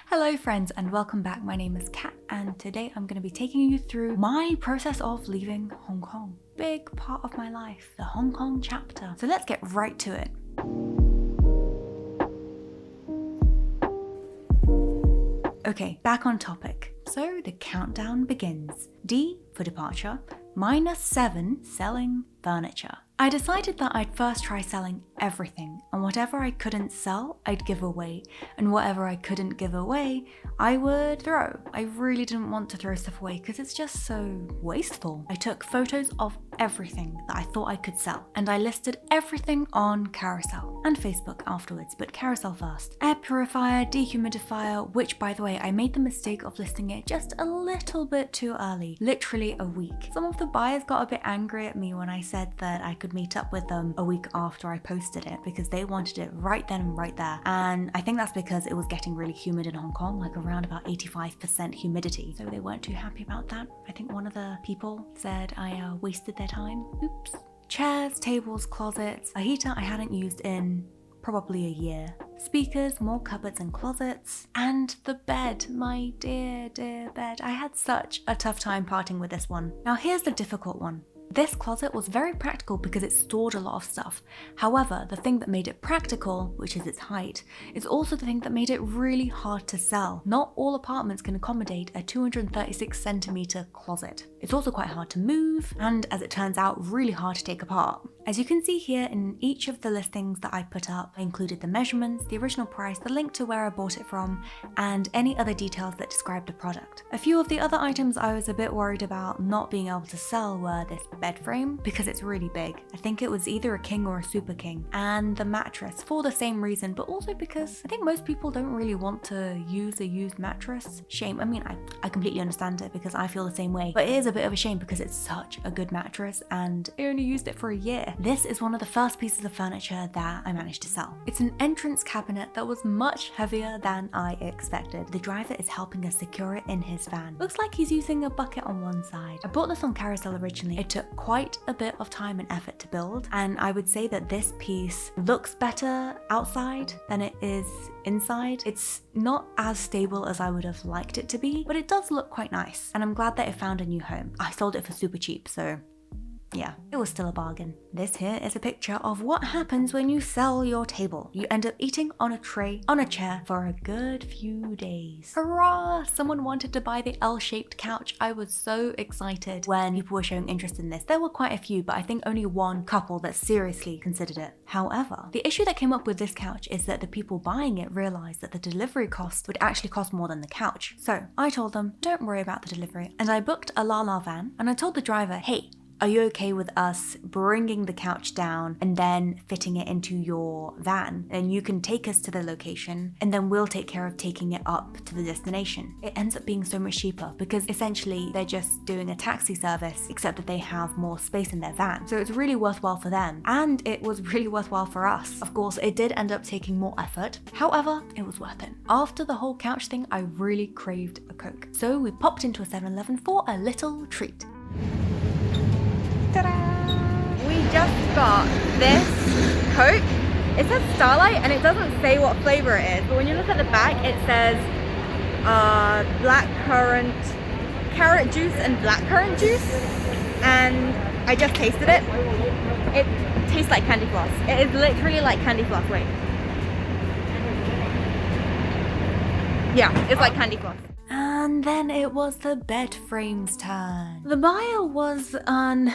Hello friends and welcome back. My name is Kat and today I'm going to be taking you through my process of leaving Hong Kong. Big part of my life, the Hong Kong chapter. So let's get right to it. Okay, back on topic. So the countdown begins. D for departure, -7 selling furniture. I decided that I'd first try selling everything, and whatever I couldn't sell, I'd give away, and whatever I couldn't give away, I would throw. I really didn't want to throw stuff away because it's just so wasteful. I took photos of everything that I thought I could sell, and I listed everything on Carousel and Facebook afterwards, but Carousel first. Air purifier, dehumidifier, which by the way, I made the mistake of listing it just a little bit too early, literally a week. Some of the buyers got a bit angry at me when I said that I could meet up with them a week after I posted it because they wanted it right then and right there. And I think that's because it was getting really humid in Hong Kong, like around about 85% humidity. So they weren't too happy about that. I think one of the people said I wasted their time. Oops. Chairs, tables, closets, a heater I hadn't used in probably a year. Speakers, more cupboards and closets, and the bed, my dear bed. I had such a tough time parting with this one. Now here's the difficult one. This closet was very practical because it stored a lot of stuff. However, the thing that made it practical, which is its height, is also the thing that made it really hard to sell. Not all apartments can accommodate a 236 centimeter closet. It's also quite hard to move, and as it turns out, really hard to take apart. As you can see here in each of the listings that I put up, I included the measurements, the original price, the link to where I bought it from, and any other details that describe the product. A few of the other items I was a bit worried about not being able to sell were this bed frame, because it's really big. I think it was either a king or a super king, and the mattress for the same reason, but also because I think most people don't really want to use a used mattress. Shame. I mean, I completely understand it because I feel the same way, but it is a bit of a shame because it's such a good mattress and I only used it for a year. This is one of the first pieces of furniture that I managed to sell. It's an entrance cabinet that was much heavier than I expected. The driver is helping us secure it in his van. Looks like he's using a bucket on one side. I bought this on Carousel originally. It took quite a bit of time and effort to build, and I would say that this piece looks better outside than it is inside. It's not as stable as I would have liked it to be, but it does look quite nice, and I'm glad that it found a new home. I sold it for super cheap, so yeah, it was still a bargain. This here is a picture of what happens when you sell your table. You end up eating on a tray, on a chair for a good few days. Hurrah! Someone wanted to buy the L-shaped couch. I was so excited when people were showing interest in this. There were quite a few, but I think only one couple that seriously considered it. However, the issue that came up with this couch is that the people buying it realized that the delivery cost would actually cost more than the couch. So I told them, don't worry about the delivery. And I booked a La van, and I told the driver, hey, are you okay with us bringing the couch down and then fitting it into your van? And you can take us to the location and then we'll take care of taking it up to the destination. It ends up being so much cheaper because essentially they're just doing a taxi service, except that they have more space in their van. So it's really worthwhile for them, and it was really worthwhile for us. Of course, it did end up taking more effort. However, it was worth it. After the whole couch thing, I really craved a Coke. So we popped into a 7-Eleven for a little treat. We just got this Coke. It says Starlight and it doesn't say what flavor it is, but when you look at the back it says blackcurrant, carrot juice and blackcurrant juice, and I just tasted it. It tastes like candy floss. It is literally like candy floss. Wait. Yeah, it's like candy floss. And then it was the bed frame's turn. The buyer was an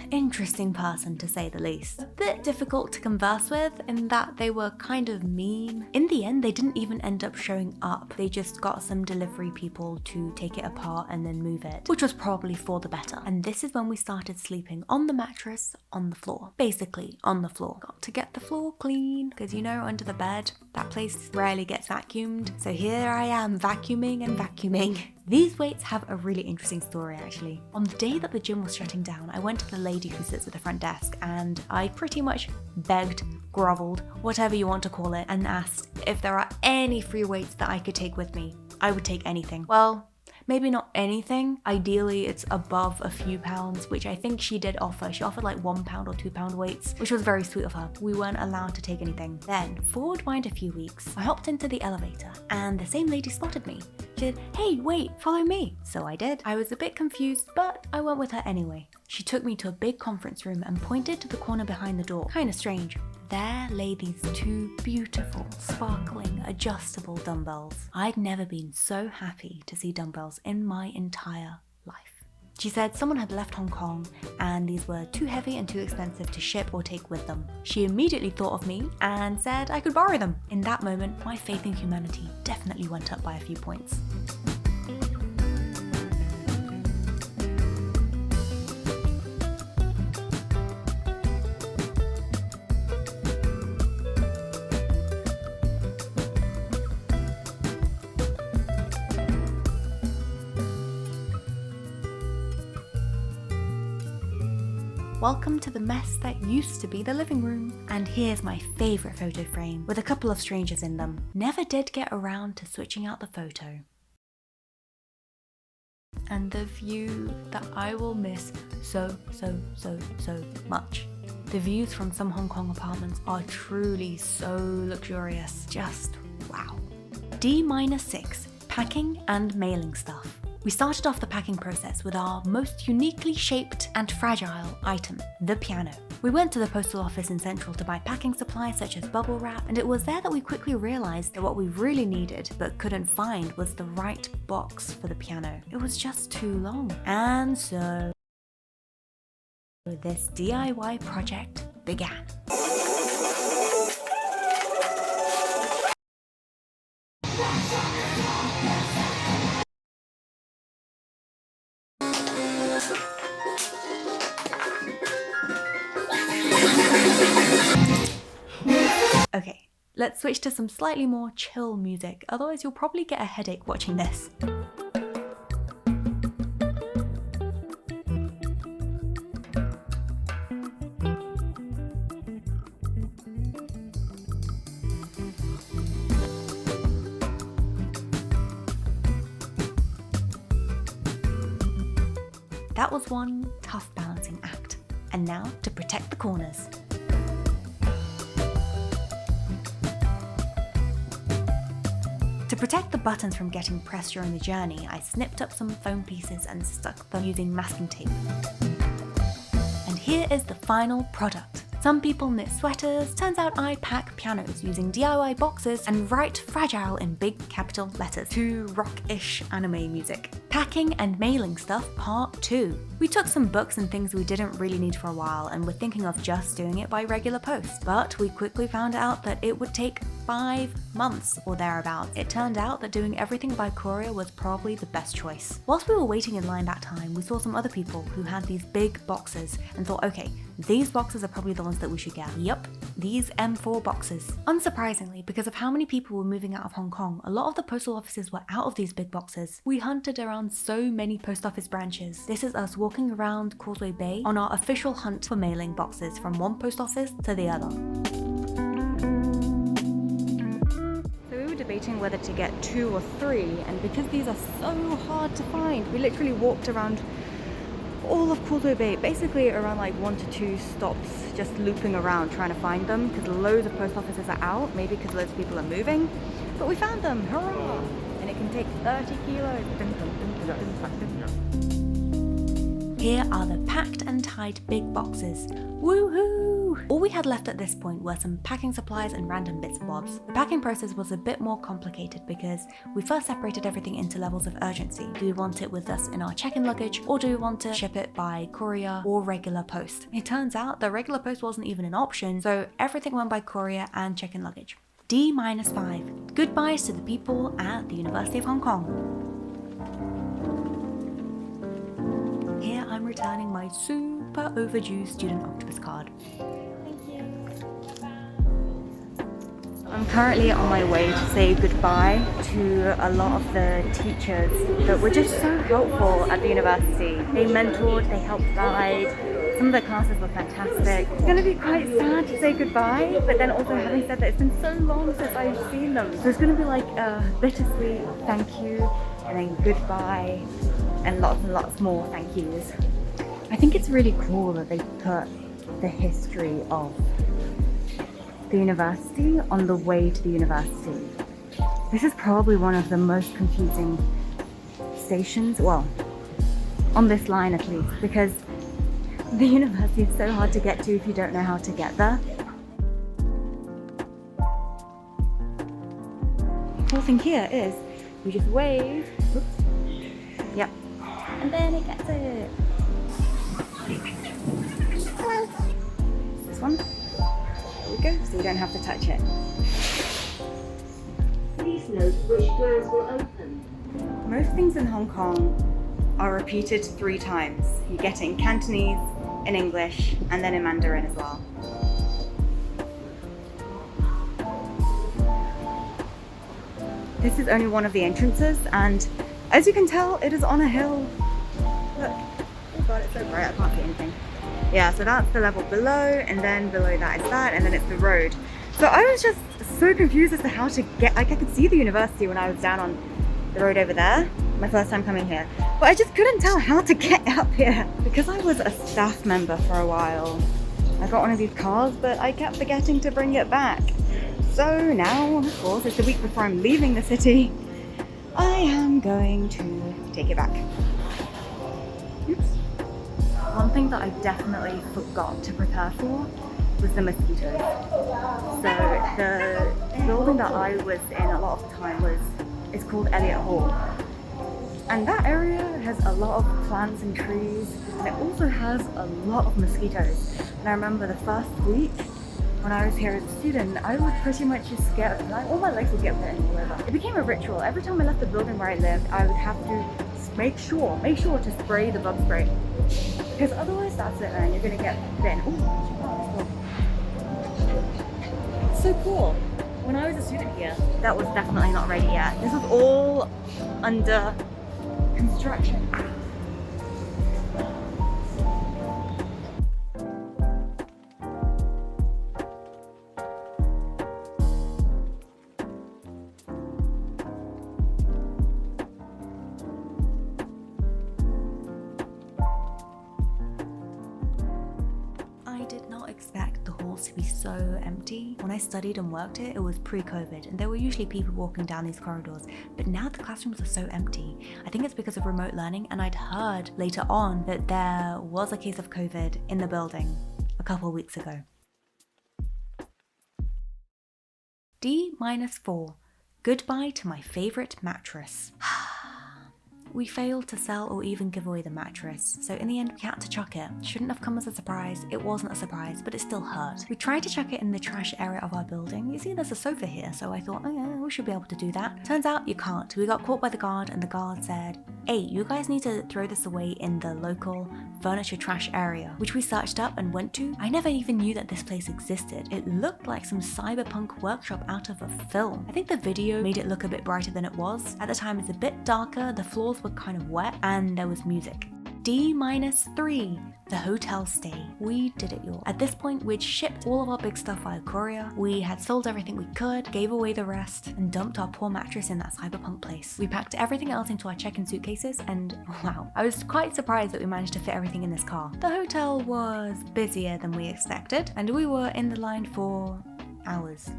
interesting person, to say the least. A bit difficult to converse with in that they were kind of mean. In the end, they didn't even end up showing up. They just got some delivery people to take it apart and then move it, which was probably for the better. And this is when we started sleeping on the mattress on the floor. Basically, on the floor. Got to get the floor clean, because you know, under the bed, that place rarely gets vacuumed. So here I am vacuuming and vacuuming. These weights have a really interesting story actually. On the day that the gym was shutting down, I went to the lady who sits at the front desk and I pretty much begged, groveled, whatever you want to call it, and asked if there are any free weights that I could take with me. I would take anything. Well, maybe not anything, ideally it's above a few pounds, which I think she did offer. She offered like £1 or £2 weights, which was very sweet of her. We weren't allowed to take anything. Then, forward wind a few weeks, I hopped into the elevator and the same lady spotted me. She said, "Hey, wait, follow me." So I did. I was a bit confused, but I went with her anyway. She took me to a big conference room and pointed to the corner behind the door. Kinda strange. There lay these two beautiful, sparkling, adjustable dumbbells. I'd never been so happy to see dumbbells in my entire life. She said someone had left Hong Kong and these were too heavy and too expensive to ship or take with them. She immediately thought of me and said I could borrow them. In that moment, my faith in humanity definitely went up by a few points. Welcome to the mess that used to be the living room. And here's my favourite photo frame with a couple of strangers in them. Never did get around to switching out the photo. And the view that I will miss so much. The views from some Hong Kong apartments are truly so luxurious. Just wow. D-6, packing and mailing stuff. We started off the packing process with our most uniquely shaped and fragile item, the piano. We went to the postal office in Central to buy packing supplies such as bubble wrap, and it was there that we quickly realized that what we really needed but couldn't find was the right box for the piano. It was just too long. And so this DIY project began. Okay, let's switch to some slightly more chill music, otherwise you'll probably get a headache watching this. That was one tough balancing act. And now to protect the corners. To protect the buttons from getting pressed during the journey, I snipped up some foam pieces and stuck them using masking tape. And here is the final product. Some people knit sweaters, turns out I pack pianos using DIY boxes and write fragile in big capital letters to rock-ish anime music. Packing and mailing stuff part 2. We took some books and things we didn't really need for a while and were thinking of just doing it by regular post, but we quickly found out that it would take 5 months or thereabouts. It turned out that doing everything by courier was probably the best choice. Whilst we were waiting in line that time, we saw some other people who had these big boxes and thought, okay, these boxes are probably the ones that we should get. Yup, these M4 boxes. Unsurprisingly, because of how many people were moving out of Hong Kong, a lot of the postal offices were out of these big boxes. We hunted around so many post office branches. This is us walking around Causeway Bay on our official hunt for mailing boxes from one post office to the other. So we were debating whether to get 2 or 3, and because these are so hard to find, we literally walked around all of Causeway Bay, basically around like 1 to 2 stops, just looping around trying to find them because loads of post offices are out, maybe because loads of people are moving, but we found them, hurrah! And it can take 30 kilos. Here are the packed and tied big boxes. Woohoo! All we had left at this point were some packing supplies and random bits and bobs. The packing process was a bit more complicated because we first separated everything into levels of urgency. Do we want it with us in our check-in luggage, or do we want to ship it by courier or regular post? It turns out the regular post wasn't even an option, so everything went by courier and check-in luggage. D-5. Goodbyes to the people at the University of Hong Kong. Here I'm returning my super overdue student octopus card. Thank you. I'm currently on my way to say goodbye to a lot of the teachers that were just so helpful at the university. They mentored, they helped guide. Some of the classes were fantastic. It's going to be quite sad to say goodbye, but then also having said that, it's been so long since I've seen them. So it's going to be like a bittersweet thank you, and then goodbye, and lots more thank yous. I think it's really cool that they put the history of the university on the way to the university. This is probably one of the most confusing stations, well, on this line at least, because the university is so hard to get to if you don't know how to get there. The cool thing here is you just wave, oops, yep, and then it gets it. This one. There we go, so you don't have to touch it. Please note which doors will open. Most things in Hong Kong are repeated 3 times. You get it in Cantonese, in English, and then in Mandarin as well. This is only one of the entrances, and as you can tell, it is on a hill. Look, oh god, it's so bright, I can't see anything. Yeah, so that's the level below, and then below that is that, and then it's the road. So I was just so confused as to how to get, like I could see the university when I was down on the road over there, my first time coming here. But I just couldn't tell how to get up here. Because I was a staff member for a while, I got one of these cars, but I kept forgetting to bring it back. So now, of course, it's the week before I'm leaving the city, I am going to take it back. Oops. One thing that I definitely forgot to prepare for was the mosquitoes. So the building that I was in a lot of the time is called Elliott Hall. And that area has a lot of plants and trees, and it also has a lot of mosquitoes. And I remember the first week when I was here as a student, I would pretty much just get, like, all my legs would get bitten all over. It became a ritual. Every time I left the building where I lived, I would have to make sure to spray the bug spray. Because otherwise that's it, man, you're gonna get bitten. Ooh. So cool. When I was a student here, that was definitely not ready yet. This was all under construction. I did not expect the halls to be so empty. When I studied and worked here, it was pre-COVID, and there were usually people walking down these corridors, but now the classrooms are so empty. I think it's because of remote learning, and I'd heard later on that there was a case of COVID in the building a couple of weeks ago. D-4. Goodbye to my favorite mattress. We failed to sell or even give away the mattress, so in the end we had to chuck it. Shouldn't have come as a surprise, it wasn't a surprise, but it still hurt. We tried to chuck it in the trash area of our building. You see there's a sofa here, so I thought, oh yeah, we should be able to do that. Turns out you can't. We got caught by the guard, and the guard said, hey, you guys need to throw this away in the local furniture trash area, which we searched up and went to. I never even knew that this place existed. It looked like some cyberpunk workshop out of a film. I think the video made it look a bit brighter than it was. At the time it's a bit darker, the floors were kind of wet, and there was music. D-3, the hotel stay. We did it, y'all. At this point, we'd shipped all of our big stuff via courier. We had sold everything we could, gave away the rest, and dumped our poor mattress in that cyberpunk place. We packed everything else into our check-in suitcases, and wow, I was quite surprised that we managed to fit everything in this car. The hotel was busier than we expected, and we were in the line for hours.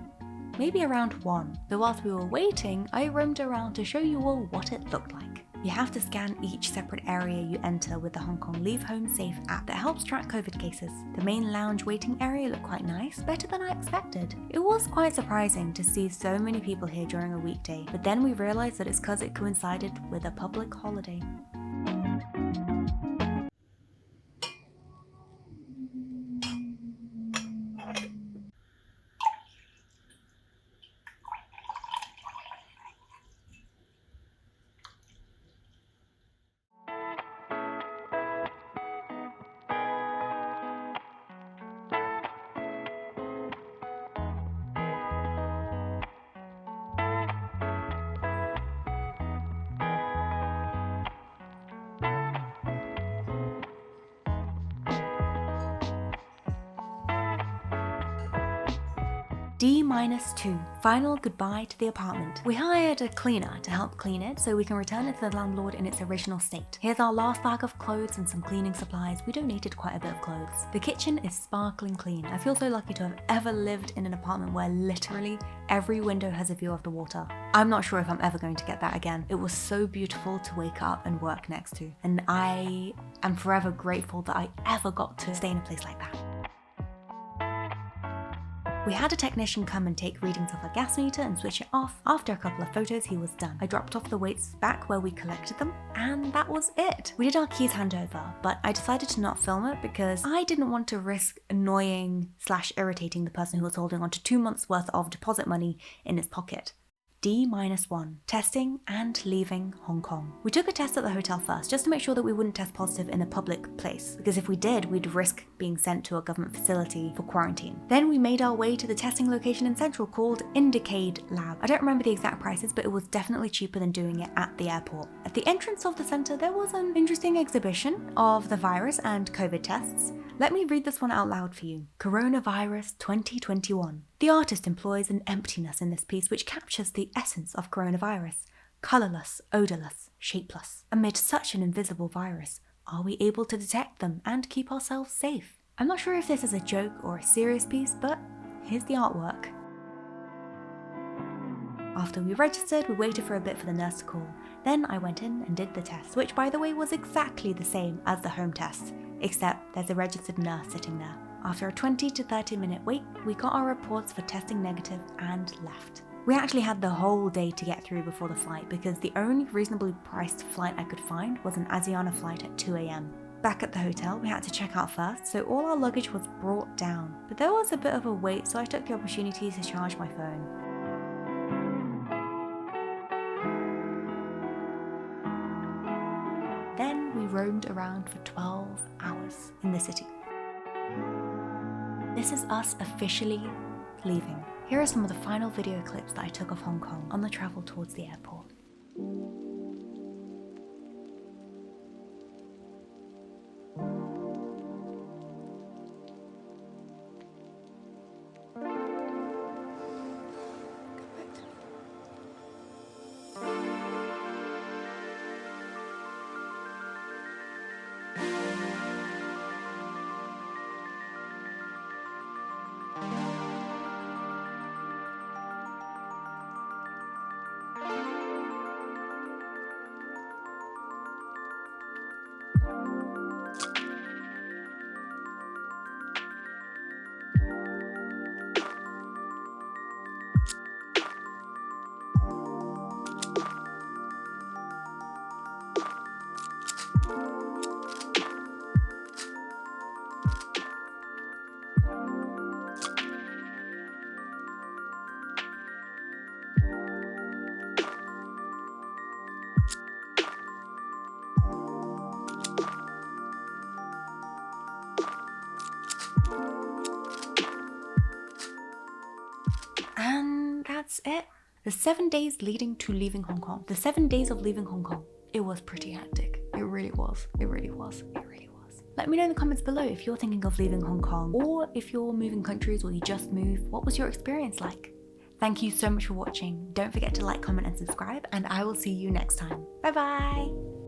Maybe around 1. So whilst we were waiting, I roamed around to show you all what it looked like. You have to scan each separate area you enter with the Hong Kong Leave Home Safe app that helps track COVID cases. The main lounge waiting area looked quite nice, better than I expected. It was quite surprising to see so many people here during a weekday, but then we realised that it's because it coincided with a public holiday. D-2, final goodbye to the apartment. We hired a cleaner to help clean it so we can return it to the landlord in its original state. Here's our last bag of clothes and some cleaning supplies. We donated quite a bit of clothes. The kitchen is sparkling clean. I feel so lucky to have ever lived in an apartment where literally every window has a view of the water. I'm not sure if I'm ever going to get that again. It was so beautiful to wake up and work next to, and I am forever grateful that I ever got to stay in a place like that. We had a technician come and take readings of our gas meter and switch it off. After a couple of photos, he was done. I dropped off the weights back where we collected them, and that was it. We did our keys handover, but I decided to not film it because I didn't want to risk annoying/irritating the person who was holding on to 2 months worth of deposit money in his pocket. D-1, testing and leaving Hong Kong. We took a test at the hotel first, just to make sure that we wouldn't test positive in a public place, because if we did, we'd risk being sent to a government facility for quarantine. Then we made our way to the testing location in Central called Indicade Lab. I don't remember the exact prices, but it was definitely cheaper than doing it at the airport. At the entrance of the center, there was an interesting exhibition of the virus and COVID tests. Let me read this one out loud for you. Coronavirus 2021. The artist employs an emptiness in this piece which captures the essence of coronavirus. Colourless, odourless, shapeless. Amid such an invisible virus, are we able to detect them and keep ourselves safe? I'm not sure if this is a joke or a serious piece, but here's the artwork. After we registered, we waited for a bit for the nurse to call. Then I went in and did the test, which by the way was exactly the same as the home test, except there's a registered nurse sitting there. After a 20 to 30 minute wait, we got our reports for testing negative and left. We actually had the whole day to get through before the flight because the only reasonably priced flight I could find was an Asiana flight at 2 AM. Back at the hotel, we had to check out first, so all our luggage was brought down. But there was a bit of a wait, so I took the opportunity to charge my phone. Then we roamed around for 12 hours in the city. This is us officially leaving. Here are some of the final video clips that I took of Hong Kong on the travel towards the airport. And that's it. The 7 days leading to leaving Hong Kong. The 7 days of leaving Hong Kong. It was pretty hectic. It really was. It really was. It really was. Let me know in the comments below if you're thinking of leaving Hong Kong, or if you're moving countries or you just moved. What was your experience like? Thank you so much for watching. Don't forget to like, comment and subscribe, and I will see you next time. Bye bye!